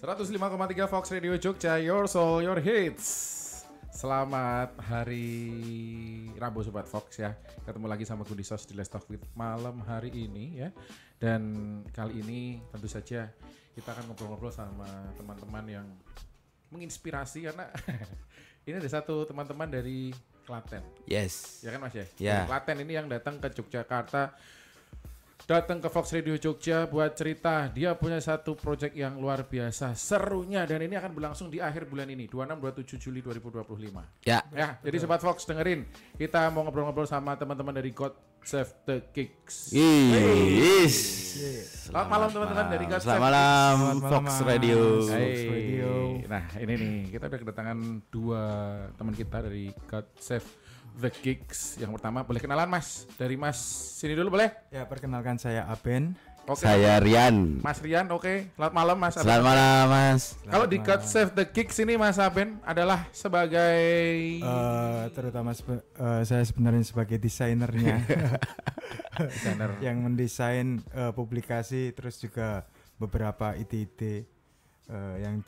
105,3 Fox Radio Jogja, your soul, your hits. Selamat hari Rabu Sobat Fox ya. Ketemu lagi sama Gundi Sos di Let's Talk With malam hari ini ya. Dan kali ini tentu saja kita akan ngobrol-ngobrol sama teman-teman yang menginspirasi karena ini ada satu teman-teman dari Klaten. Yes. Ya kan Mas ya? Ya. Dari Klaten ini yang datang ke Yogyakarta, datang ke Fox Radio Jogja buat cerita. Dia punya satu project yang luar biasa serunya dan ini akan berlangsung di akhir bulan ini 26-27 Juli 2025. Ya. Jadi Sobat Fox dengerin, kita mau ngobrol-ngobrol sama teman-teman dari God Save the Kicks. Yes. Selamat malam teman-teman dari God Save. Selamat malam Fox Radio. Nah ini nih kita udah kedatangan dua teman kita dari God Save the Kicks. Yang pertama boleh kenalan Mas, dari Mas sini dulu boleh? Ya, perkenalkan saya Aben. Oke. Saya Rian. Mas Rian, oke. Selamat malam Mas. Selamat malam Mas. Kalau di God Save the Kicks ini Mas Aben adalah sebagai Terutama saya sebenarnya sebagai desainernya. desainer. Yang mendesain publikasi, terus juga beberapa ide-ide yang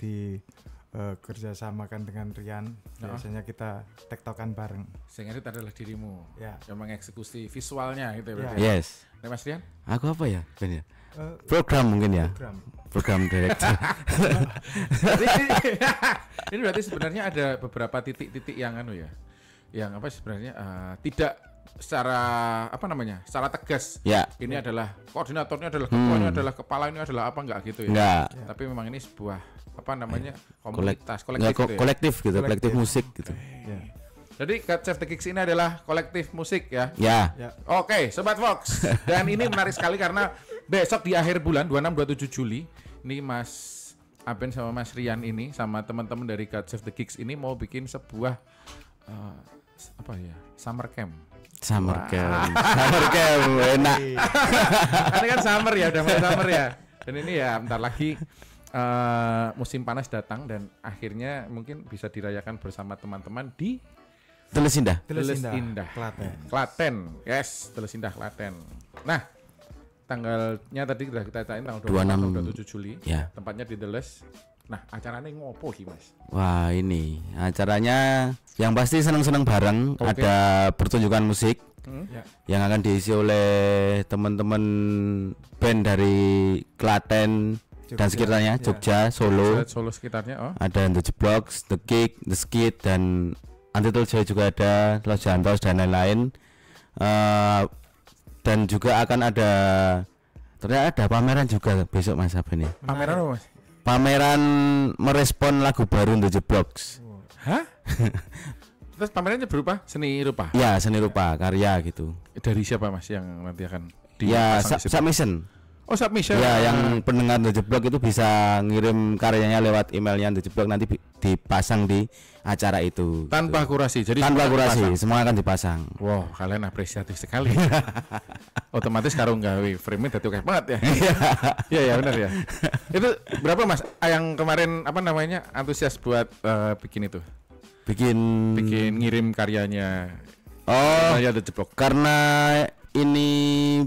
kerjasamakan dengan Rian. Biasanya kita tektokan bareng. Sehingga itu adalah dirimu Ya. yang mengeksekusi visualnya gitu ya. Yes. Nah, Mas Rian? Aku apa ya? Ben ya? Program mungkin ya. Program director. Ini berarti sebenarnya ada beberapa titik-titik yang yang apa sebenarnya tidak secara secara tegas. Ya. Ini adalah koordinatornya adalah ketuanya adalah kepala ini adalah apa enggak gitu ya. Enggak. Tapi memang ini sebuah komunitas Kolektif gitu, kolektif musik gitu. Jadi God Save the Kicks ini adalah kolektif musik ya. Ya. Oke, Sobat Fox. Dan ini menarik sekali karena besok di akhir bulan 26-27 Juli ini Mas Aben sama Mas Rian ini sama teman-teman dari God Save the Kicks ini mau bikin sebuah summer camp. Summer camp. Summer camp enak. Ini kan summer ya, udah mulai summer ya. Dan ini ya bentar lagi musim panas datang dan akhirnya mungkin bisa dirayakan bersama teman-teman di Teles Indah. Teles Indah, Klaten. Yes, Teles Indah, Klaten. Nah, tanggalnya tadi sudah kita catain tanggal 26 27 Juli. Ya. Tempatnya di Teles. Nah, acaranya ngopo sih, Mas? Wah, ini acaranya yang pasti seneng-seneng bareng. Oke. Ada pertunjukan musik yang akan diisi oleh teman-teman band dari Klaten dan sekitarnya, Jogja, Solo. Solo sekitarnya, Ada The Blocks, The Kick, The Skid, dan Untitled Joy juga ada, Los Jantos dan lain-lain. Dan juga akan ternyata ada pameran juga besok Mas Aben ya. Pameran apa, Mas? Pameran merespon lagu baru The Blocks. Hah? Terus pamerannya berupa seni rupa? Ya, seni rupa, karya gitu. Dari siapa, Mas, yang nanti akan Ya, dipasang di situ? submission. Oh, submission. Ya, yang pendengar The Jeblok itu bisa ngirim karyanya lewat emailnya The Jeblok, nanti dipasang di acara itu. Tanpa gitu. kurasi. Jadi Tanpa semua kurasi, dipasang. semua akan dipasang. Wow, kalian apresiatif sekali. Otomatis karo gawe frame-nya dadi oke banget ya. Iya benar ya. Itu berapa Mas yang kemarin antusias buat bikin itu? Bikin Ngirim karyanya. karya The Jeblok. Karena ini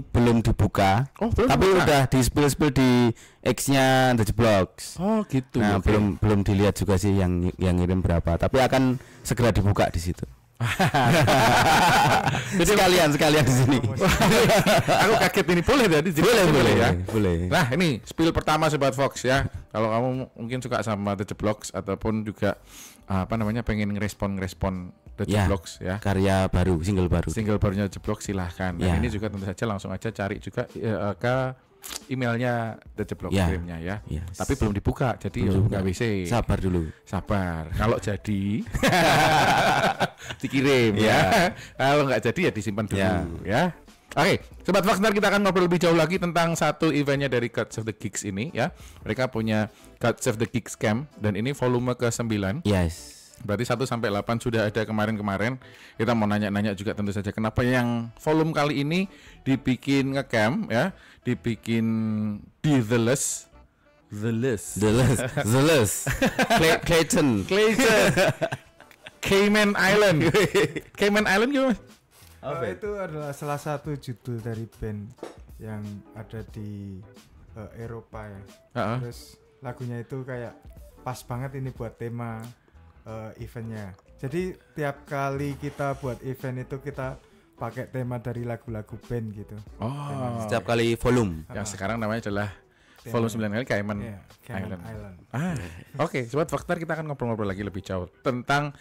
belum dibuka. Oh, belum tapi dibuka? udah di spill di X-nya The Jeblok. Oh, gitu. Nah, Oke. belum dilihat juga sih yang ngirim berapa, tapi akan segera dibuka di situ. Jadi sekalian di sini. Aku kaget ini boleh tadi. Boleh ya. Boleh. Nah, ini spill pertama Sobat Fox ya. Kalau kamu mungkin suka sama The Jeblok ataupun juga pengen ngerespon The Ya, Jeblok ya. karya baru, single Barunya Jeblok silahkan. Dan Ya. ini juga tentu saja langsung aja cari juga ke emailnya The Jeblok Ya. kirimnya ya. Yes. Tapi belum dibuka, jadi Belum nggak WC. Sabar dulu. Sabar. Kalau jadi dikirim ya. Kalau nggak jadi ya disimpan dulu ya. Oke, Sobat Fox, ntar kita akan ngobrol lebih jauh lagi tentang satu eventnya dari God Save the Kicks ini ya. Mereka punya God Save the Kicks Camp dan ini volume ke-9. Yes. Berarti 1 sampai 8 sudah ada kemarin-kemarin. Kita mau nanya-nanya juga tentu saja kenapa yang volume kali ini dibikin nge-camp ya, dibikin di The Les. Clayton. Cayman Island. Cayman Island gimana, Mas? Itu adalah salah satu judul dari band yang ada di Eropa ya. Heeh. Terus lagunya itu kayak pas banget ini buat tema eventnya. Jadi tiap kali kita buat event itu kita pakai tema dari lagu-lagu band gitu. Oh. Setiap kali volume. Yang sekarang namanya adalah volume 9 kali Cayman Cayman Island. Oke, Sobat Faktar, kita akan ngobrol-ngobrol lagi lebih jauh tentang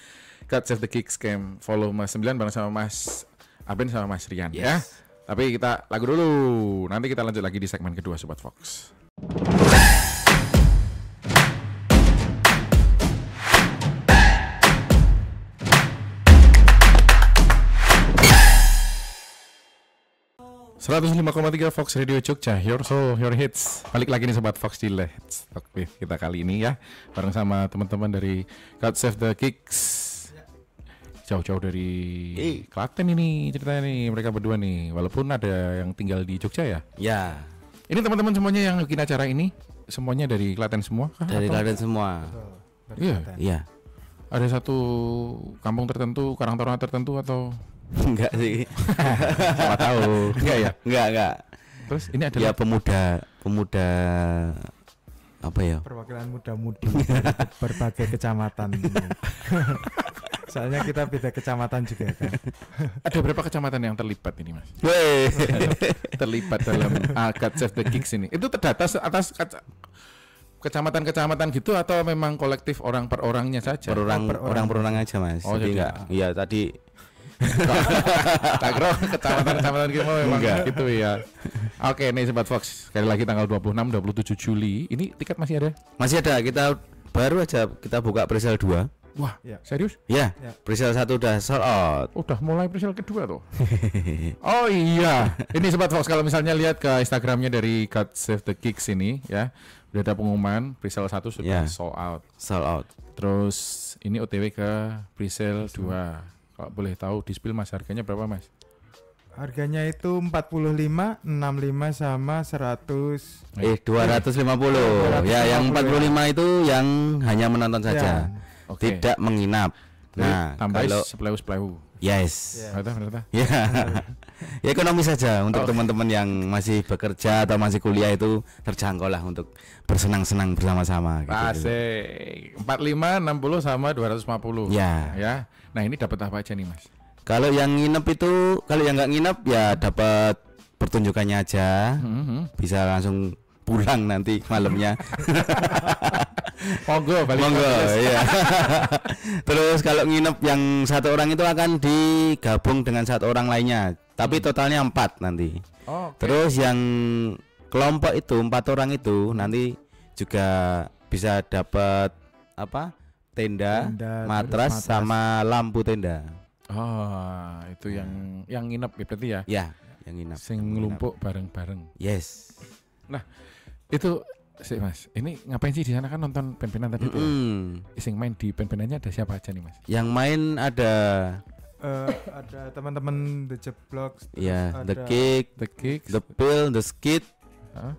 God Save the Kicks Game volume 9 bareng sama Mas Aben sama Mas Rian ya. Tapi kita lagu dulu. Nanti kita lanjut lagi di segmen kedua Sobat Fox. ...105,3 Fox Radio Jogja, Your Soul, Your Hits. Balik lagi nih Sobat Fox di Let's Talk With kita kali ini ya, bareng sama teman-teman dari God Save the Kicks. Jauh-jauh dari Klaten ini ceritanya nih, mereka berdua nih. Walaupun ada yang tinggal di Jogja ya. Ya. Ini teman-teman semuanya yang bikin acara ini, semuanya dari Klaten semua kah? Dari Klaten semua. Iya. Iya. Ada satu kampung tertentu, Karang Taruna tertentu atau... Enggak sih. Siapa tahu. Enggak ya? Enggak. Terus ini adalah Ya pemuda apa ya? Perwakilan muda-mudi dari berbagai kecamatan. Soalnya kita beda kecamatan juga kan. ada berapa kecamatan yang terlibat ini, Mas? Wey. Terlibat dalam God Save the Kicks ini. Itu terdata atas kecamatan-kecamatan gitu atau memang kolektif orang per orangnya saja? Orang per orang aja, Mas. Oh, jadi enggak. Iya, tadi Takro kecamatan-kecamatan gitu memang gitu ya. Oke, nih Sobat Fox, sekali lagi tanggal 26 27 Juli. Ini tiket masih ada? Masih ada. Kita baru aja kita buka presale 2. Wah, serius? Ya. Presale 1 udah sold out. Udah mulai presale kedua tuh. Oh iya. Ini Sobat Fox, kalau misalnya lihat ke Instagramnya dari God Save the Kicks ini ya, udah ada pengumuman presale 1 sudah sold out. Sold out. Terus ini OTW ke presale 2. Kalau boleh tahu di spill Mas, harganya berapa Mas? Harganya itu 45, 65 sama 100. 250. Ya, yang 45 itu yang hanya menonton saja. Oke. Tidak menginap. Nah, tambah kalau sepelewu. yes. Berapa? Ya. Ya ekonomis saja untuk teman-teman yang masih bekerja atau masih kuliah itu terjangkau lah untuk bersenang-senang bersama-sama gitu. Asik. 45, 60 sama 250. Ya. Nah, ini dapat apa aja nih, Mas? Kalau yang nginep itu, kalau yang nggak nginep ya dapat pertunjukannya aja. Bisa langsung pulang nanti malamnya. Monggo, iya. Terus kalau nginep yang satu orang itu akan digabung dengan satu orang lainnya, tapi totalnya 4 nanti. Terus yang kelompok itu 4 orang itu nanti juga bisa dapat apa? Tenda, matras sama lampu tenda. Oh, itu yang nginep ya berarti ya? Ya, yang nginep. Sing ngelumpuk bareng-bareng. Yes. Nah, itu sih Mas, ini ngapain sih di sana kan nonton band-bandan tadi tuh? Sing main di band-bandannya ada siapa aja nih Mas? Yang main ada teman-teman The Jeblocks, The Kick, The Pill, The Skid,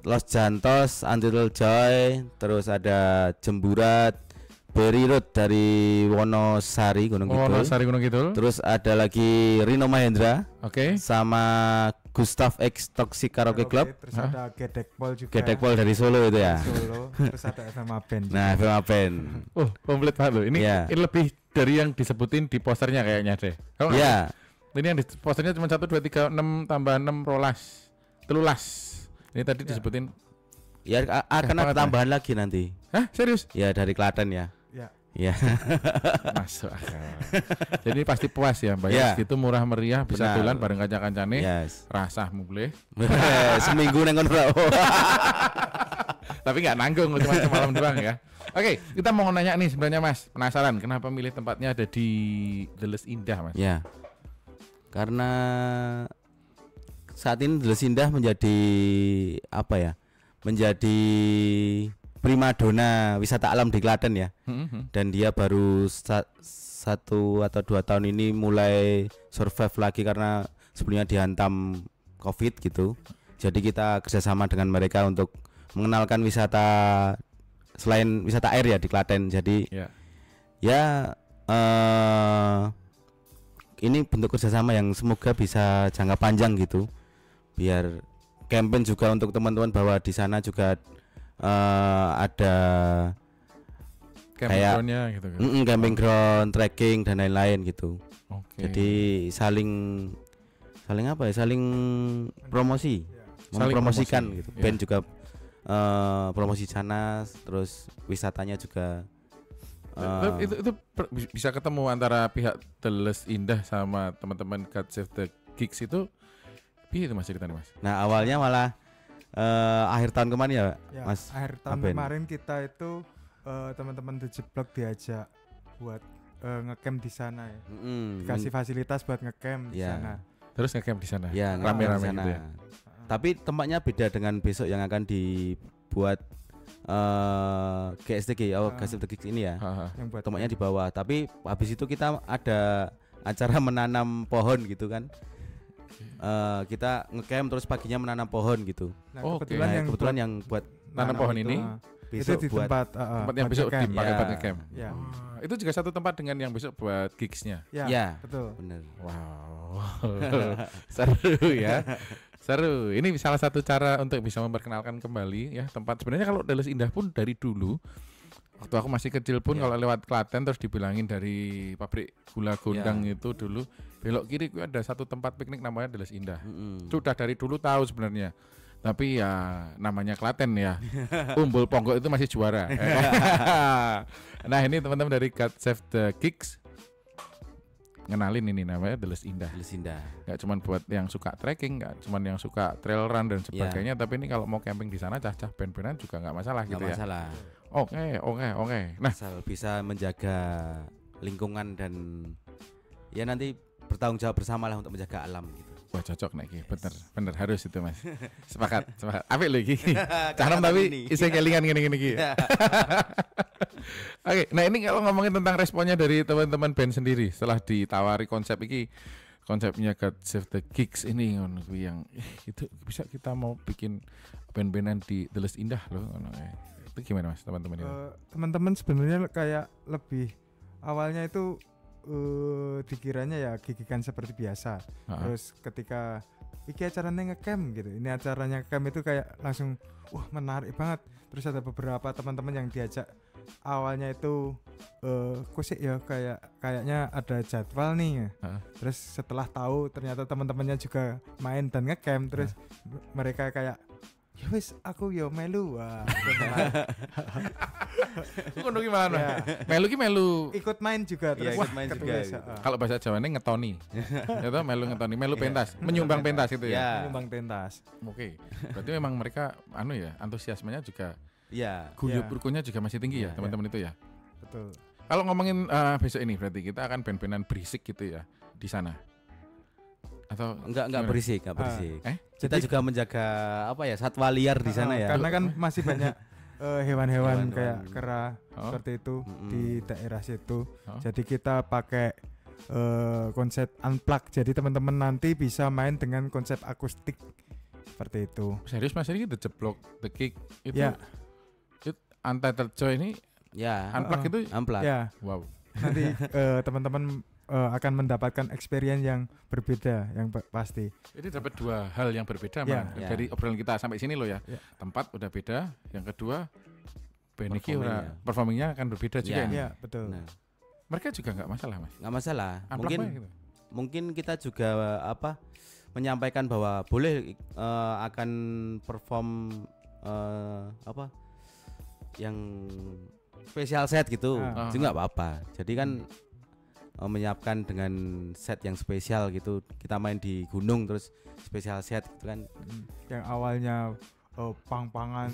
Los Jantos, Until Joy, terus ada Jemburat, Berry Road dari Wonosari Gunung Kidul. Terus ada lagi Rino Mahendra. Sama Gustav X Toxic Karaoke Club. Terus ada Gedekpol juga. Gedekpol dari Solo itu ya. Terus ada FMA Band. Nah, FMA Band. Komplit banget loh. Ini lebih dari yang disebutin di posternya kayaknya deh. Iya. Ini yang di posternya cuma 1 2 3 6 tambah 6 telulas. Ini tadi disebutin. Ya akan ada tambahan lagi nanti. Hah, serius? Ya dari Klaten ya. Ya. Masuk akal. Jadi pasti puas ya, bayar segitu murah meriah, bisa dolan bareng kanca-kancane. Rasah mulih. Seminggu neng kono. Tapi enggak nanggung, cuma semalam doang ya. Oke, kita mau nanya nih sebenarnya Mas, penasaran kenapa milih tempatnya ada di The Les Indah, Mas? Ya. Karena saat ini The Les Indah menjadi apa ya? Menjadi primadona wisata alam di Klaten ya. Dan dia baru 1 atau 2 tahun ini mulai survive lagi karena sebelumnya dihantam COVID gitu. Jadi kita kerjasama dengan mereka untuk mengenalkan wisata selain wisata air ya di Klaten. Jadi ini bentuk kerjasama yang semoga bisa jangka panjang gitu. Biar campaign juga untuk teman-teman bahwa di sana juga ada camping kayak ground-nya gitu kan. camping ground, trekking dan lain-lain gitu. Oke. Jadi saling apa ya? Saling promosi, Saling mempromosikan promosi, gitu. ya. Band juga promosi sana, terus wisatanya juga. Itu bisa ketemu antara pihak Teles Indah sama teman-teman God Save the Gigs itu. Piye itu Mas ceritanya Mas? Nah awalnya malah akhir tahun kemarin ya, Ya, Mas. akhir tahun Aben. kemarin kita itu teman-teman The Jeblok diajak buat ngecamp di sana ya. Dikasih fasilitas buat ngecamp di Ya. sana. Terus ngecamp di sana. Ya, Rame-rame di sana. gitu ya. Tapi tempatnya beda dengan besok yang akan dibuat GSTG, Gas of the Gigs ini ya. Yang buat Tempatnya di bawah. Tapi habis itu kita ada acara menanam pohon gitu kan. Kita ngecamp terus paginya menanam pohon gitu. Nah, Oke. Kebetulan yang buat Nanam pohon ini besok itu di buat tempat yang besok ngecamp. dipakai Ya. buat ngecamp. Ya. Itu juga satu tempat dengan yang besok buat gigsnya. Ya, Ya. betul. bener. Wow. Seru ya. Seru. Ini salah satu cara untuk bisa memperkenalkan kembali ya tempat. Sebenarnya kalau Teles Indah pun dari dulu waktu aku masih kecil pun kalau lewat Klaten terus dibilangin dari pabrik gula gondang itu dulu belok kiri ada satu tempat piknik namanya Teles Indah. Sudah dari dulu tahu sebenarnya. Tapi ya namanya Klaten ya. Umbul Ponggok itu masih juara. Nah, ini teman-teman dari God Save the Gigs ngenalin ini namanya Teles Indah. Teles Indah. Gak cuman buat yang suka trekking, gak cuman yang suka trail run dan sebagainya, tapi ini kalau mau camping di sana cah-cah band-bandan juga nggak masalah Nggak gitu ya. masalah. Oke. Nah, Asal bisa menjaga lingkungan dan ya nanti bertanggung jawab bersama lah untuk menjaga alam gitu. wah cocok nih, bener harus itu Mas. Sepakat. Apik lho iki. Canom tapi isih kelingan gini-gini iki. Oke, nah ini kalau ngomongin tentang responnya dari teman-teman band sendiri setelah ditawari konsep iki, konsepnya God Save the Gigs ini ngono kuwi yang itu bisa kita mau bikin band-bandan di Teles Indah loh ngono. Itu gimana Mas teman-teman itu? Teman-teman sebenarnya kayak lebih awalnya itu dikiranya ya gigikan seperti biasa. Terus ketika iki acaranya ngecamp gitu, ini acaranya ngecamp itu kayak langsung wah menarik banget. Terus ada beberapa teman-teman yang diajak awalnya itu kusik ya kayaknya ada jadwal nih ya. Terus setelah tahu ternyata teman-temannya juga main dan ngecamp, terus mereka kayak ya wis aku yo melu. Wah, ngono gimana? Ya. Melu ki melu. Ikut main juga terus. Iya, ikut main juga, ketulis, gitu. Kalau bahasa Jawanya ngetoni. Ya toh melu ngetoni, melu pentas, menyumbang pentas itu ya. Ya. Menyumbang pentas. Oke. Berarti memang mereka antusiasmenya juga Ya. guyup Ya. rukunnya juga masih tinggi ya, Ya. teman-teman itu ya. Betul. Kalau ngomongin besok ini berarti kita akan band-bandan berisik gitu ya di sana. Atau Enggak gimana? berisik, enggak berisik. Kita Jadi- juga menjaga apa ya, satwa liar di sana ya. Karena kan masih banyak hewan-hewan Hewan-hewan. kayak kera seperti itu di daerah situ. Jadi kita pakai konsep unplug. Jadi teman-teman nanti bisa main dengan konsep akustik seperti itu. Serius Mas ini The Jeblok, The Kick itu Ya. Untitled Joy ini Ya. unplug itu Amplat. Ya, wow. nanti teman-teman akan mendapatkan experience yang berbeda yang pasti. Ini dapat dua hal yang berbeda Ya. Mang. Ya. Dari obrolan kita sampai sini loh ya. Ya. Tempat udah beda, yang kedua band iki Performingnya. performingnya akan berbeda juga Ya. ini. Ya, betul. Nah, Mereka juga nggak masalah Mas. enggak masalah. Unplug Mungkin banget gitu. mungkin kita juga menyampaikan bahwa boleh akan perform yang special set gitu. Ah. Itu enggak apa-apa. Jadi kan menyiapkan dengan set yang spesial gitu. Kita main di gunung terus special set gitu kan. Yang awalnya pang-pangan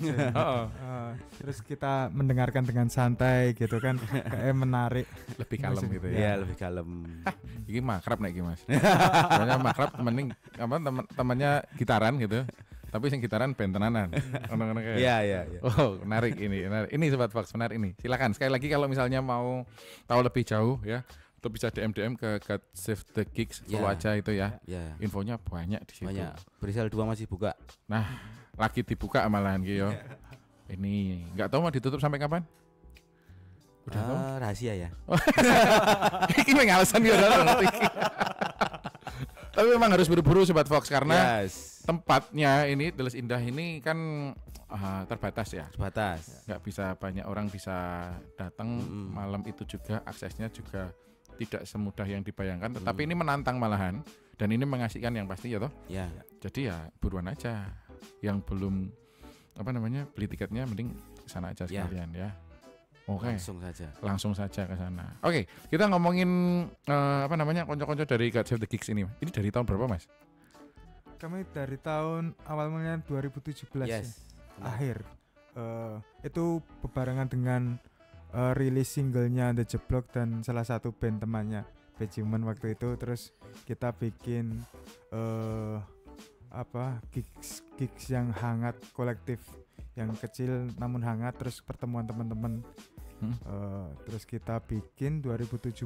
terus kita mendengarkan dengan santai gitu kan, kayak menarik. Lebih kalem gitu ya. Ya, lebih kalem. Iki makrab nek iki Mas. Soalnya makrab temannya gitaran gitu. Tapi sing gitaran band tenanan. Ngono-ngono kayak. Iya. Oh, menarik ini. Ini Sobat Fox, menarik ini. Silakan sekali lagi kalau misalnya mau tahu lebih jauh ya, itu bisa DM ke God Save the Gigs, follow Ya. aja itu ya. Ya. Infonya banyak di situ. Banyak. Berisal 2 masih buka. Nah, lagi dibuka malahan gitu. Ini nggak tahu mau ditutup sampai kapan? Udah tahu? Rahasia ya. Ini memang alasan dia ngerti. Tapi memang harus buru-buru Sobat Fox karena Yes. tempatnya ini Teles Indah ini kan terbatas ya. Terbatas. Nggak bisa banyak orang bisa datang malam itu juga, aksesnya juga tidak semudah yang dibayangkan. Tetapi ini menantang malahan dan ini mengasihkan yang pasti ya toh. Ya. Jadi ya buruan aja. Yang belum beli tiketnya mending kesana aja sekalian ya. Oke. Langsung saja ke sana. Oke, kita ngomongin konco-konco dari God Save the Gigs ini. Ini dari tahun berapa, Mas? Kami dari tahun awal mulanya 2017 ya. Akhir. Itu bebarengan dengan rilis singlenya The Jeblok dan salah satu band temannya Bejuman waktu itu. Terus kita bikin gigs yang hangat, kolektif, yang kecil namun hangat. Terus pertemuan teman-teman. Terus kita bikin 2017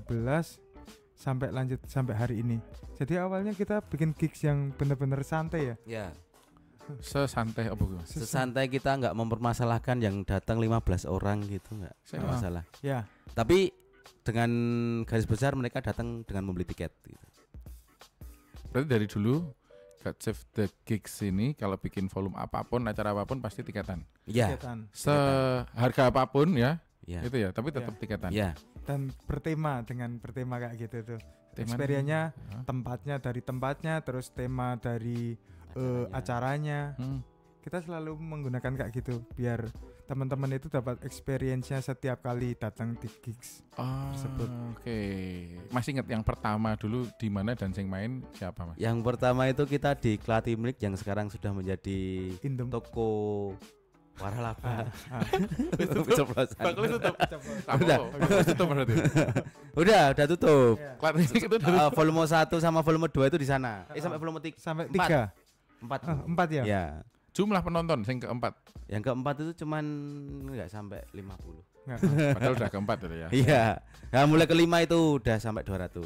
sampai lanjut sampai hari ini. Jadi awalnya kita bikin gigs yang benar-benar santai ya. Ya. Sesantai apa gue? Sesantai, kita nggak mempermasalahkan yang datang 15 orang gitu, nggak masalah. Ya. Tapi dengan garis besar mereka datang dengan membeli tiket gitu. Berarti dari dulu God Save the Gigs ini kalau bikin volume apapun, acara apapun pasti tiketan. Iya. Seharga apapun ya. Ya. Itu ya, tapi tetap tiketan. Iya. Dan bertema kayak gitu tuh. Experience-nya, tempatnya, terus tema dari acaranya. Kita selalu menggunakan kayak gitu biar teman-teman itu dapat experience-nya setiap kali datang di gigs tersebut. Oke. Masih ingat yang pertama dulu di mana dan sing main siapa, Mas? Yang pertama itu kita di Klatimlik yang sekarang sudah menjadi toko waralaba. Tutup berarti. Udah tutup. Klatimlik itu volume 1 sama volume 2 itu di sana. Sampai volume 3 sampai 3. 4 ya? Ya. Jumlah penonton yang keempat. Yang keempat itu cuman enggak sampai 50. Padahal udah keempat itu ya. Iya. Nah, mulai kelima itu udah sampai 200.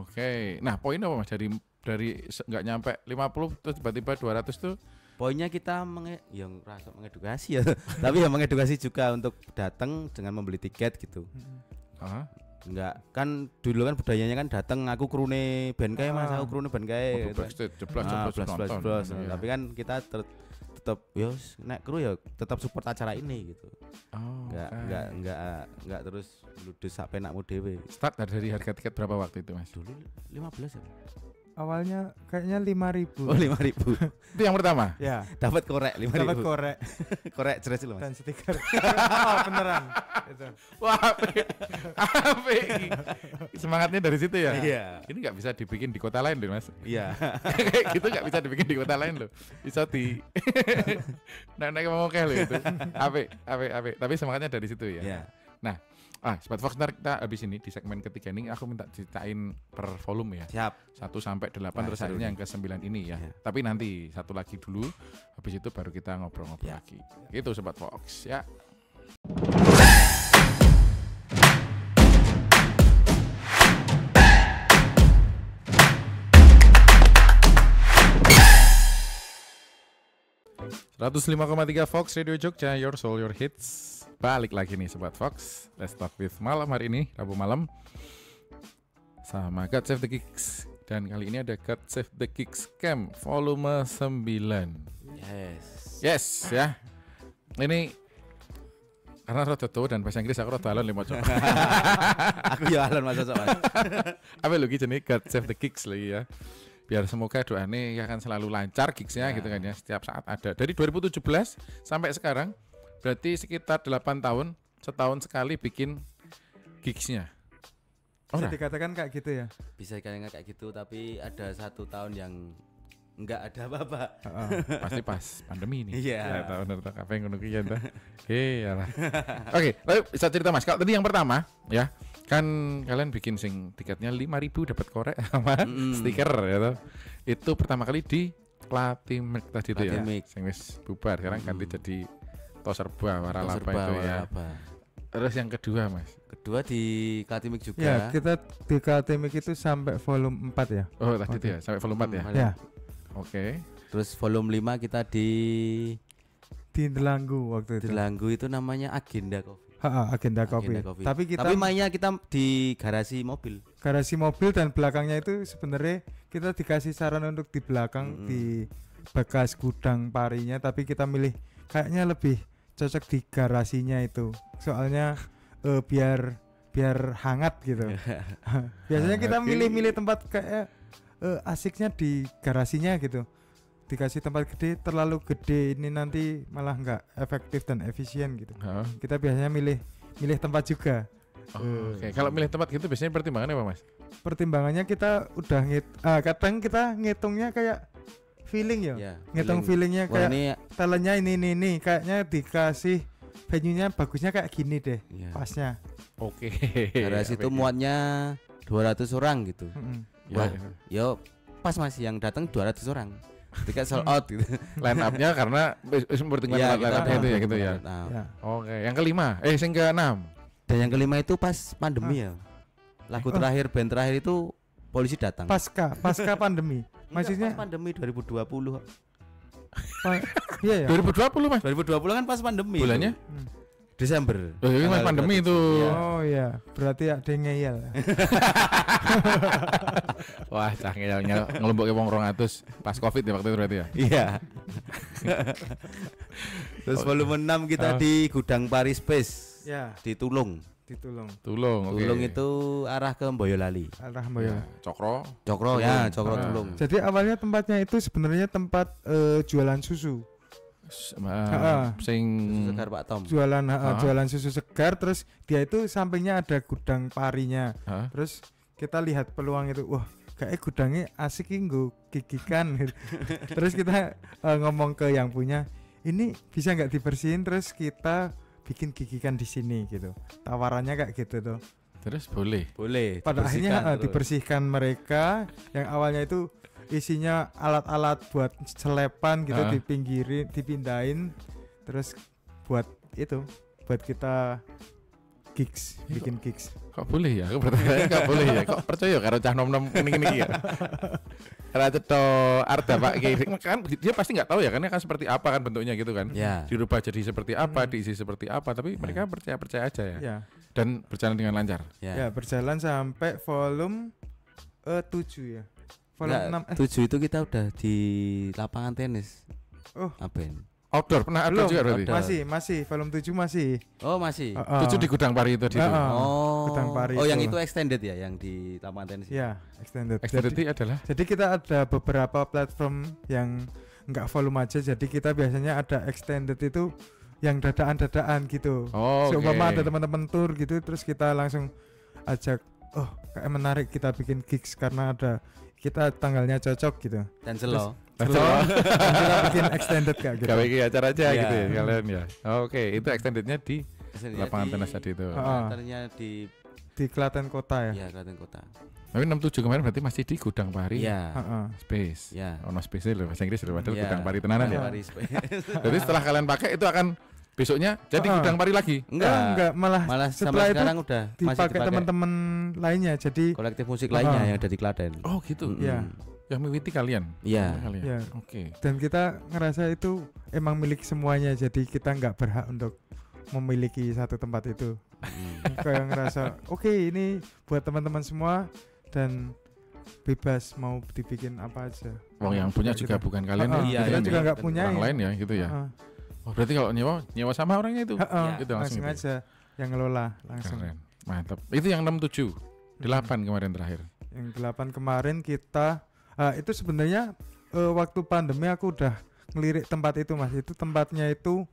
Oke. Nah, poin apa Mas dari enggak nyampe 50 terus tiba-tiba 200 tuh? Poinnya kita mengedukasi ya. Tapi ya mengedukasi juga untuk datang dengan membeli tiket gitu. Enggak, kan dulu kan budayanya kan datang aku krune band kae Mas, aku krune band kae. Jeblos. Tapi kan kita tetap yos nek kru ya tetap support acara ini gitu. Enggak terus ludes sak penakmu dhewe. Start dari harga tiket berapa waktu itu, Mas? Dulu 15 ya. Awalnya kayaknya 5.000. Oh, 5.000. Itu yang pertama? Ya. Dapat korek 5.000. Dapat korek. Korek jelas loh, Mas. Dan stiker. Beneran. Itu. Wah, apik. Semangatnya dari situ ya? Iya. Ini enggak bisa dibikin di kota lain loh, Mas. Iya. Kayak gitu enggak bisa dibikin di kota lain loh. Bisa di naik mau kayak loh itu. Apik. Tapi semangatnya dari situ ya. Iya. Nah, Sobat Fox, ntar kita habis ini di segmen ketiga ini aku minta ceritain per volume ya. Siap. 1 sampai 8 terus akhirnya yang ke-9 ini ya. Tapi nanti satu lagi dulu, habis itu baru kita ngobrol-ngobrol lagi. Gitu Sobat Fox ya. ...105,3 Fox Radio Jogja, Your Soul, Your Hits. Balik lagi nih Sobat Fox, Let's Talk with malam hari ini, Rabu malam, sama God Save the Gigs. Dan kali ini ada God Save the Gigs Camp volume 9. Yes ya. Ini karena rada tua dan bahasa Inggris aku rada alon lho maca. Aku ya alon Mas Mas. Apa lho iki jenenge God Save the Gigs lagi ya. Biar semoga doanya akan selalu lancar gigsnya gitu kan ya, setiap saat ada. Dari 2017 sampai sekarang berarti sekitar 8 tahun, setahun sekali bikin gigsnya. Bisa dikatakan kayak gitu ya? Bisa dikatakan kayak gitu, tapi ada 1 tahun yang enggak ada apa-apa. Pasti pas pandemi ini. Iya. Ya, tahun kafe ngono ki ya. Iyalah. Oke, lalu bisa cerita Mas. Kalau tadi yang pertama ya, kan kalian bikin sing tiketnya 5.000 dapat korek sama stiker ya toh. Itu pertama kali di Klatimlik tadi itu ya. Sing wis bubar, sekarang ganti jadi Toserba waralaba itu ya. Terus yang kedua Mas. Kedua di Klatimlik juga. Ya, kita di Klatimlik itu sampai volume 4 ya. Oh, tadi itu ya, sampai volume 4 ya. Ya. Oke. Terus volume 5 kita di Delanggu waktu itu. Delanggu itu namanya Agenda Coffee. Agenda Coffee. Tapi mainnya kita di garasi mobil. Garasi mobil dan belakangnya itu sebenarnya kita dikasih saran untuk di belakang di bekas gudang parinya, tapi kita milih kayaknya lebih cocok di garasinya itu. Soalnya biar hangat gitu. Biasanya kita milih-milih tempat kayak asiknya di garasinya gitu. Dikasih tempat gede, terlalu gede ini nanti malah nggak efektif dan efisien gitu. Kita biasanya milih tempat juga. Oke. Kalau milih tempat gitu biasanya pertimbangannya apa, Mas? Pertimbangannya kita udah kadang kita ngitungnya kayak feeling ya. Ngitung feelingnya kayak talentnya ini kayaknya dikasih venue-nya bagusnya kayak gini deh. Pasnya. Oke. Garasi itu muatnya 200 orang gitu. Wah, yo pas Mas yang datang 200 orang. Ketika sold out gitu. Line up-nya karena pertimbangan line up-nya itu ya gitu ya. Oke, yang kelima, yang keenam. Dan yang kelima itu pas pandemi ya. Lagu terakhir, band terakhir itu polisi datang. Pasca pandemi. Maksudnya pas pandemi 2020. Iya ya. 2020 Mas. 2020 kan pas pandemi. Bulannya? Desember. Oh, ini Mas pandemi itu. Oh iya, berarti ada ngeyel. Wah, cah ngeyel ngelumpuke wong 200 pas Covid ya waktu itu berarti ya. Iya. Terus volume 6 kita di Gudang Paris Space. Ya. Di Tulung. Tulung itu arah ke Boyolali. Cokro Tulung. Jadi awalnya tempatnya itu sebenarnya tempat jualan susu. Sing segar Pak Tom. Jualan susu segar, terus dia itu sampingnya ada gudang parinya. Terus kita lihat peluang itu, wah kayak gudangnya asik nggo gigikan. Terus kita ngomong ke yang punya, ini bisa nggak dibersihin terus kita bikin gigikan di sini gitu. Tawarannya kayak gitu tuh. Terus boleh. Pada akhirnya dibersihkan mereka yang awalnya itu isinya alat-alat buat selepan gitu dipinggirin, dipindahin, terus buat kita gigs, bikin gigs. Kok boleh ya? Aku bertanya kok boleh ya? Kok percaya karo cah nom-nom ini ya? Karena ceto Arda Pak kan dia pasti nggak tahu ya kan seperti apa kan bentuknya gitu kan. Dirubah jadi seperti apa, diisi seperti apa, tapi mereka percaya aja ya. Dan berjalan dengan lancar. Ya, berjalan sampai volume 7 ya. Volume 7 itu kita udah di lapangan tenis. Aben. Outdoor pernah outdoor juga berarti? Masih volume 7 masih. Oh, masih. 7 di Gudang Pari itu di Gudang Pari. Oh, yang itu extended ya, yang di lapangan tenis. Iya, extended. Extended adalah? Jadi kita ada beberapa platform yang enggak volume aja. Jadi kita biasanya ada extended itu yang dadaan gitu. Seumpama ada teman-teman tour gitu, terus kita langsung ajak, kayak menarik kita bikin gigs karena ada kita tanggalnya cocok gitu. Dan selo. Kita bikin extended kayak gitu. Gawe acara aja gitu ya kalian ya. Oke, itu extendednya di lapangan tenis tadi itu. Ternyata di Klaten Kota ya. Iya, Klaten Kota. Tapi 67 kemarin berarti masih di Gudang Pari. Iya. Space. Iya. Ono space lho bahasa Inggris padahal Gudang Pari tenanan ya. Pari Space. Jadi setelah kalian pakai itu akan besoknya jadi Gudang Pari lagi? Enggak, malah setelah sekarang udah dipakai teman-teman lainnya. Jadi kolektif musik lainnya yang ada di Klaten. Oh gitu. Iya. Yang mengikuti kalian? Iya. Oke. Dan kita ngerasa itu emang milik semuanya, jadi kita nggak berhak untuk memiliki satu tempat itu. Kayak ngerasa oke, ini buat teman-teman semua dan bebas mau dibikin apa aja. Wong yang punya juga gitu. bukan kalian kita juga nggak punya orang lain ya gitu ya. Oh berarti kalau nyewa sama orangnya itu? Itu langsung aja yang ngelola langsung. Keren. Mantap. Itu yang 67, 8 kemarin terakhir. Yang 8 kemarin kita itu sebenarnya waktu pandemi aku udah ngelirik tempat itu Mas. Itu tempatnya itu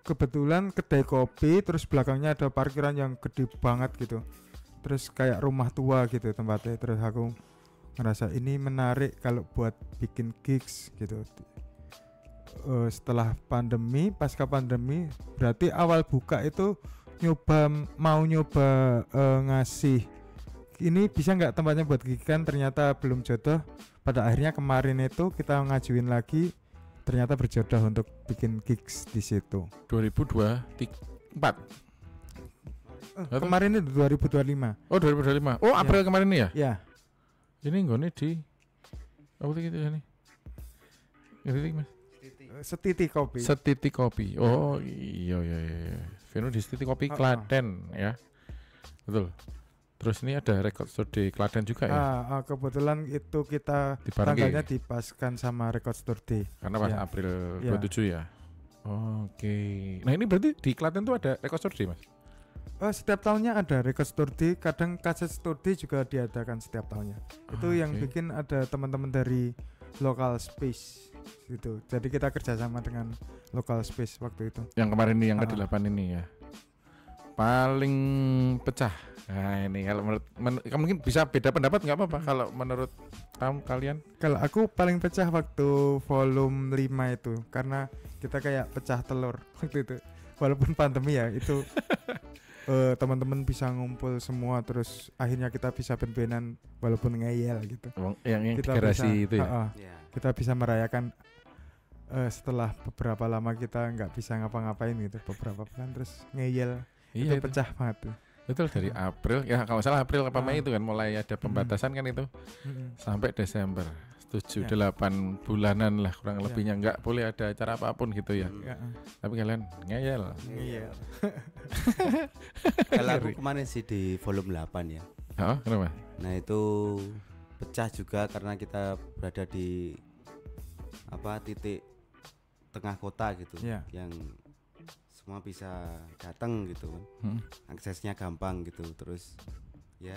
kebetulan kedai kopi, terus belakangnya ada parkiran yang gede banget gitu. Terus kayak rumah tua gitu tempatnya. Terus aku ngerasa ini menarik kalau buat bikin gigs gitu. Setelah pandemi, pasca pandemi, berarti awal buka itu mau nyoba ngasih ini bisa nggak tempatnya buat gigikan, ternyata belum jodoh. Pada akhirnya kemarin itu kita ngajuin lagi, ternyata berjodoh untuk bikin gigs di situ. 2024. Kemarin itu 2025. Oh 2025. Oh April kemarin ini ya? Iya. Ini nggone di apa gitu ya nih? Ini Mas. Setiti Kopi. Setiti Kopi. Oh iya. Venu di Setiti Kopi Klaten ya. Betul. Terus ini ada Record Store di Klaten juga ya? Kebetulan itu kita Dibarengi. tanggalnya dipaskan sama Record Store Day. Karena pas Ya. April Ya. 27 ya. Oke. Nah ini berarti di Klaten tuh ada Record Store Day, Mas? Setiap tahunnya ada Record Store Day, kadang Kaset Store Day juga diadakan setiap tahunnya. Itu yang Oke. bikin ada teman-teman dari Local Space gitu. Jadi kita kerjasama dengan Local Space waktu itu. Yang kemarin ini yang Ah. ke-8 ini ya. Paling pecah. Nah ini kalau menurut mungkin bisa beda pendapat nggak apa-apa kalau menurut kalian. Kalau aku paling pecah waktu volume 5 itu karena kita kayak pecah telur waktu itu. Walaupun pandemi ya itu teman-teman bisa ngumpul semua terus akhirnya kita bisa ben-benan walaupun ngeyel gitu. Yang Kita garasi bisa, itu ya. Ya. Kita bisa merayakan setelah beberapa lama kita nggak bisa ngapa-ngapain gitu beberapa bulan terus ngeyel. Iya Itu itu. pecah banget tuh. Betul dari April ya kalau nggak salah April apa Mei itu kan mulai ada pembatasan kan itu Mm-mm. sampai Desember 7 Ya. 8 bulanan lah kurang Ya. lebihnya nggak boleh ada acara apapun gitu ya. Ya, Tapi kalian ngeyel. ngeyel. Kalau aku kemarin sih di volume 8 ya. Oh, kenapa? Nah itu pecah juga karena kita berada di titik tengah kota gitu, Ya. yang semua bisa datang gitu kan, aksesnya gampang gitu, terus ya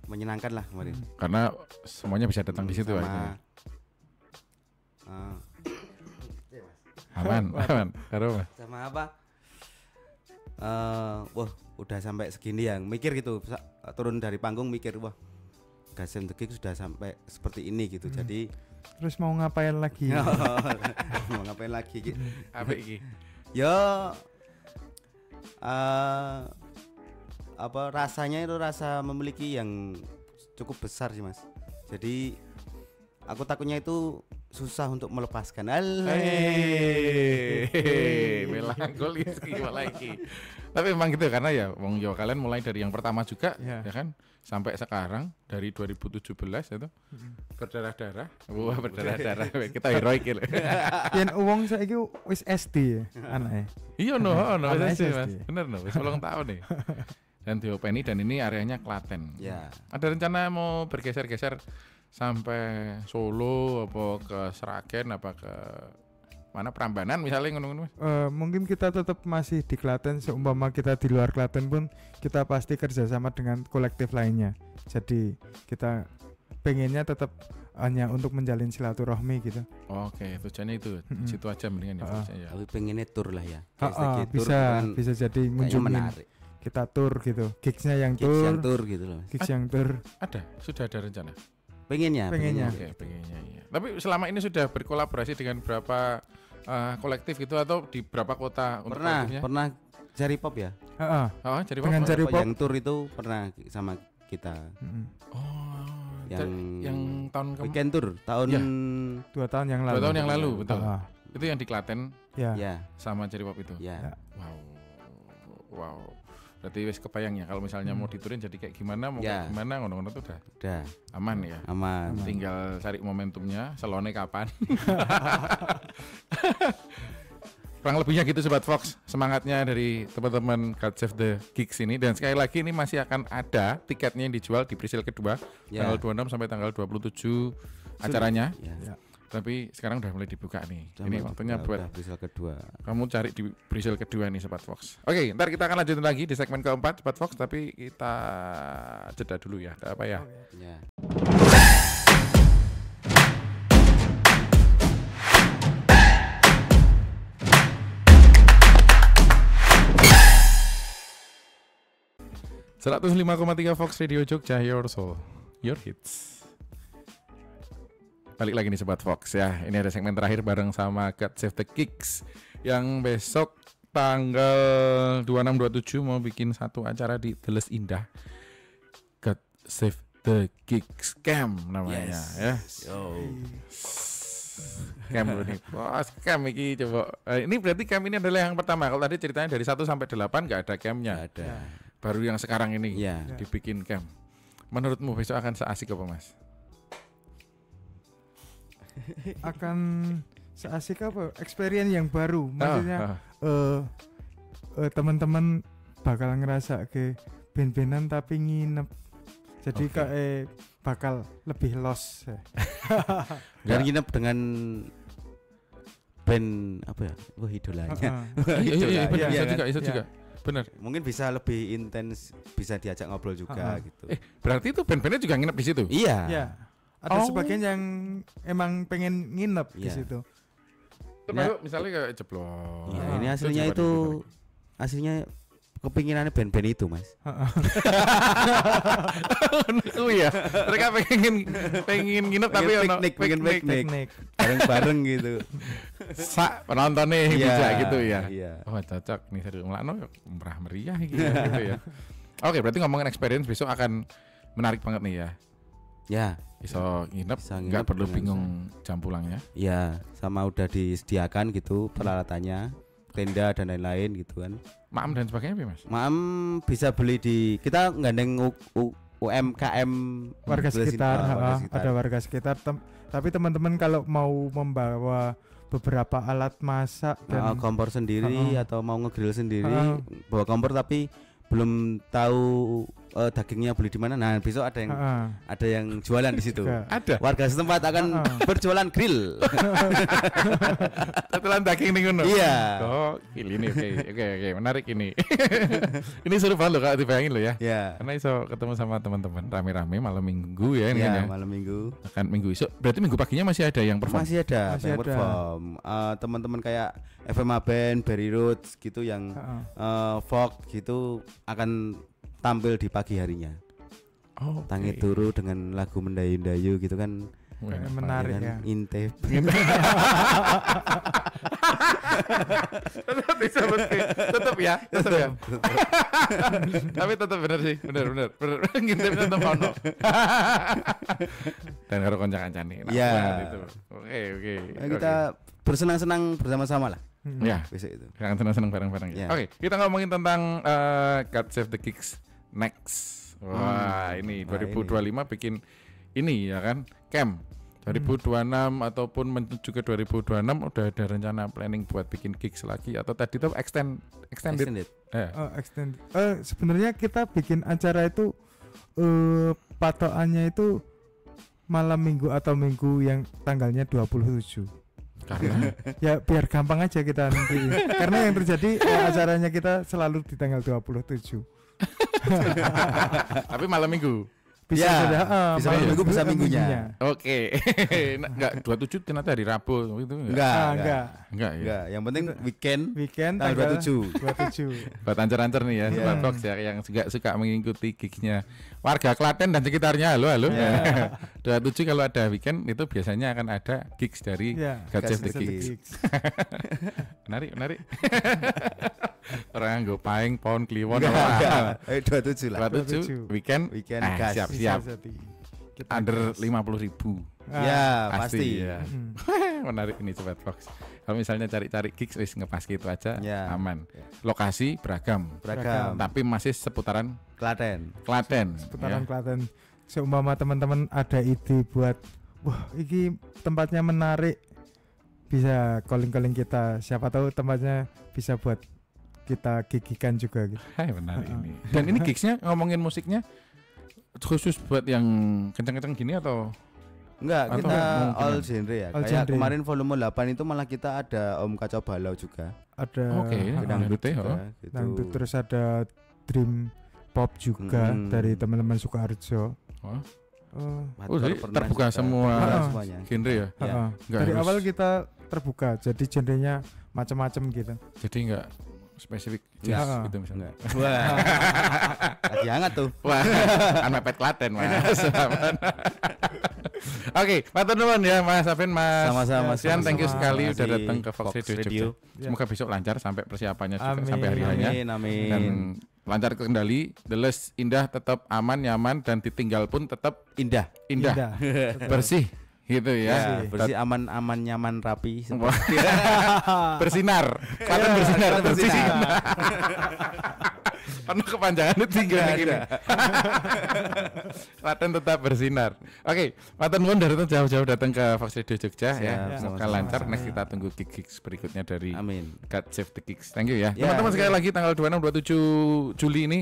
menyenangkan lah kemarin. Karena semuanya bisa datang di situ Sama, akhirnya. eh, Aman. Karo Mas. sama apa? Wah udah sampai segini yang mikir gitu, turun dari panggung mikir wah Gasem The Gig sudah sampai seperti ini gitu. Jadi Terus mau ngapain lagi? mau ngapain lagi gitu. Apa iki? Ya rasanya itu rasa memiliki yang cukup besar sih Mas. Jadi aku takutnya itu susah untuk melepaskan. Melankolis lagi. Tapi memang gitu karena ya wong yo kalian mulai dari yang pertama juga Ya. ya kan sampai sekarang dari 2017 itu berdarah-darah. Wah, berdarah-darah. Kita heroik lho. Yen uang saiki wis SD ya anake. Iya no, Anak wis SSD. Mas. Bener no, wis 8 tahun nih. Dan diopeni dan ini areanya Klaten. Ya. Ada rencana mau bergeser-geser sampai Solo apa ke Sragen apa ke mana Prambanan misalnya ngono-ngono Mas? Mungkin kita tetap masih di Klaten, seumpama kita di luar Klaten pun kita pasti kerjasama dengan kolektif lainnya. Jadi kita pengennya tetap hanya untuk menjalin silaturahmi gitu. Oke, tujuannya itu situ aja mendingan ya. fokusnya ya. Tapi pengennya tour lah ya. Bisa jadi Kayaknya ngunjungin menarik. kita tour gitu. Gigsnya yang Gigs yang tour, tour gitu loh. Mas. gigs yang tour. Ada, sudah ada rencana. Pengennya. Oke, pengennya iya. Tapi selama ini sudah berkolaborasi dengan berapa kolektif gitu atau di berapa kota untuk kolektifnya? Pernah Jari Pop ya. Heeh. Oh, jadi Dengan apa? Jari Pop. Yang tour itu pernah sama kita. Oh, Yang- yang tahun Weekend tour tahun Ya. 2 tahun yang lalu. 2 tahun yang lalu, betul. Heeh. Itu yang di Klaten Ya. ya. sama Jari Pop itu. Ya. Wow. Berarti wis kebayang ya kalau misalnya mau diturin jadi kayak gimana, mau Ya. kayak gimana ngono-ngono tuh udah Udah aman ya. aman. Tinggal cari momentumnya, selone kapan. Kurang lebihnya gitu Sobat Fox, semangatnya dari teman-teman God Save the Gigs ini. Dan sekali lagi ini masih akan ada tiketnya yang dijual di presale kedua Ya. tanggal 26 sampai tanggal 27 acaranya. Ya. Tapi sekarang udah mulai dibuka nih. Udah Ini mulai waktunya dibuka, buat udah presale kedua. kamu cari di presale kedua nih Sobat Fox. Oke, ntar kita akan lanjutin lagi di segmen keempat Sobat Fox, tapi kita jeda dulu ya. Ada apa ya? Ya. Okay. 105,3 Fox Radio Jogja, your soul, your hits. Balik lagi nih Sobat Fox ya. Ini ada segmen terakhir bareng sama God Save the Gigs yang besok tanggal 26-27 mau bikin satu acara di Deles Indah. God Save the Gigs Camp namanya ya. Camp dulu nih. Bos, camp iki coba. Ini berarti camp ini adalah yang pertama. Kalau tadi ceritanya dari 1 sampai 8 enggak ada campnya. Nggak ada. Baru yang sekarang ini Iya. dibikin camp. Menurutmu besok akan seasik apa Mas? Akan seasik apa? Experience yang baru. Maksudnya teman-teman bakal ngerasa ke ben-benan tapi nginep. Jadi kayak bakal lebih los. Dan nginep dengan band apa ya? Wah, idolanya. Iya, benar Iya, juga. Benar. Mungkin bisa lebih intens, bisa diajak ngobrol juga gitu. Berarti itu band-bandnya juga nginep di situ? Iya. Ya. Ada sebagian yang emang pengen nginep di situ. Termasuk misalnya kayak Jeblok. Ya, ini aslinya itu aslinya kepinginannya band-band itu, Mas. Oh iya, mereka pengen nginep tapi ono piknik bareng-bareng gitu. Penontonnya bisa gitu ya. Iya. Oh cocok nih seru ngelakno murah meriah gitu ya. Oke, berarti ngomongin experience besok akan menarik banget nih ya. Ya, Iso nginep, nggak perlu bingung jam pulangnya. Iya, sama udah disediakan gitu peralatannya, tenda dan lain-lain gitu kan. Maam dan sebagainya Mas? Maam bisa beli di kita gandeng UMKM warga sekitar, ada warga sekitar. Tapi teman-teman kalau mau membawa beberapa alat masak dan kompor sendiri atau mau ngegrill sendiri, bawa kompor tapi belum tahu dagingnya beli di mana. Nah, besok ada yang jualan di situ. Ada. Warga setempat akan berjualan grill. Tetelan daging ning ngono. Iya. Oh, ini oke, menarik ini. Ini seru banget loh kalau dibayangin loh ya. Iya. Karena iso ketemu sama teman-teman rame-rame malam Minggu ya ini ya. kan ya. Malam Minggu. Akan Minggu esok. Berarti Minggu paginya masih ada yang perform. Masih ada yang perform. Teman-teman kayak FMA Band, Berry Roots gitu yang folk gitu akan tampil di pagi harinya. Oh, Tangi Turu dengan lagu mendayu-dayu gitu kan. Menarik ya. Intip. tetap ya. Tapi tetap bener sih, bener. Ngintip tetap ono. Dan karo kanca-kancane. Ya. Oke. Kita bersenang-senang bersama-sama lah. Ya, besok itu. Jangan senang-senang bareng-bareng ya. Oke, kita ngomongin tentang God Save the Kicks next. Wah, ini 2025 bikin ini ya kan, camp 2026 ataupun menuju ke 2026 udah ada rencana planning buat bikin gigs lagi atau tadi tuh extended. Extended. Sebenarnya kita bikin acara itu patokannya itu malam Minggu atau Minggu yang tanggalnya 27. Karena ya biar gampang aja kita nanti. Karena yang terjadi acaranya kita selalu di tanggal 27. Tapi malam Minggu. Bisa bisa malam Minggu bisa minggunya. Oke. Enggak 27 ternyata hari Rabu itu enggak ya. Yang penting weekend tanggal 27. Buat ancer-ancer nih ya, Sobat Fox ya yang juga suka mengikuti gigsnya warga Klaten dan sekitarnya. Halo. 27 kalau ada weekend itu biasanya akan ada gigs dari God Save the Kicks. Menarik. Orang nggo paing pon kliwon apa. 27 lah. 27 weekend siap. Under 50.000. Ya, pasti. Ya. Menarik ini Sobat Fox. Kalau misalnya cari-cari gigs wis ngepas gitu aja aman. Lokasi beragam. Tapi masih seputaran Klaten. Seputaran Klaten. Seumpama teman-teman ada ide buat wah, ini tempatnya menarik. Bisa calling kita. Siapa tahu tempatnya bisa buat kita gigikan juga gitu. Hai, menarik ini. Dan ini gigsnya ngomongin musiknya khusus buat yang kenceng-kenceng gini atau enggak, kita all genre ya. All kayak genre. Kemarin volume 8 itu malah kita ada Om Kacau Balau juga. Ada dangdut dangdut, terus ada dream pop juga dari teman-teman Sukoharjo. Jadi terbuka semua genre ya. Dari awal kita terbuka, jadi genrenya macam-macam gitu. Jadi enggak spesifik jazz gitu misalnya. Wah. Lagi hangat tuh. Wah, anak pet Klaten Mas. Oke, matur nuwun ya Mas Afin, Mas. Sama-sama. Sian, thank you sekali udah datang ke Fox Radio. Semoga besok lancar sampai persiapannya juga sampai hari hanya. Amin. Dan lancar kendali, the list indah, tetap aman, nyaman dan ditinggal pun tetap indah. Bersih gitu ya. Bersih, aman, nyaman, rapi. Bersinar. Klaten bersinar. Karena kepanjangan itu tinggal gini. Klaten tetap bersinar. Oke, matur nuwun dari jauh-jauh datang ke Fox Radio Jogja ya. Semoga lancar. Next kita tunggu gigs berikutnya dari God Save the Gigs. Thank you ya. Teman-teman sekali lagi tanggal 26 27 Juli ini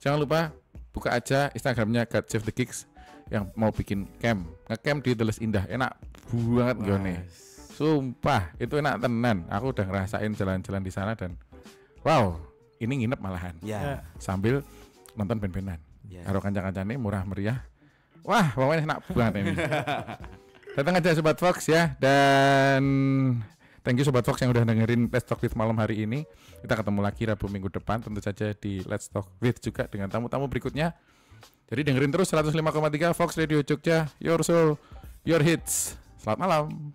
jangan lupa buka aja Instagramnya God Save the Gigs yang mau bikin camp. Nge-camp di Teles Indah. Enak banget gone. Sumpah, itu enak tenan. Aku udah ngerasain jalan-jalan di sana dan wow, ini nginep malahan. Sambil nonton band-bandan. Karo kanca-kancane murah meriah. Wah, pokoknya enak banget ini. Datang aja Sobat Fox ya. Dan thank you Sobat Fox yang udah dengerin Let's Talk With malam hari ini. Kita ketemu lagi Rabu minggu depan tentu saja di Let's Talk With juga dengan tamu-tamu berikutnya. Jadi dengerin terus 105,3 Fox Radio Jogja, Your Soul, Your Hits. Selamat malam.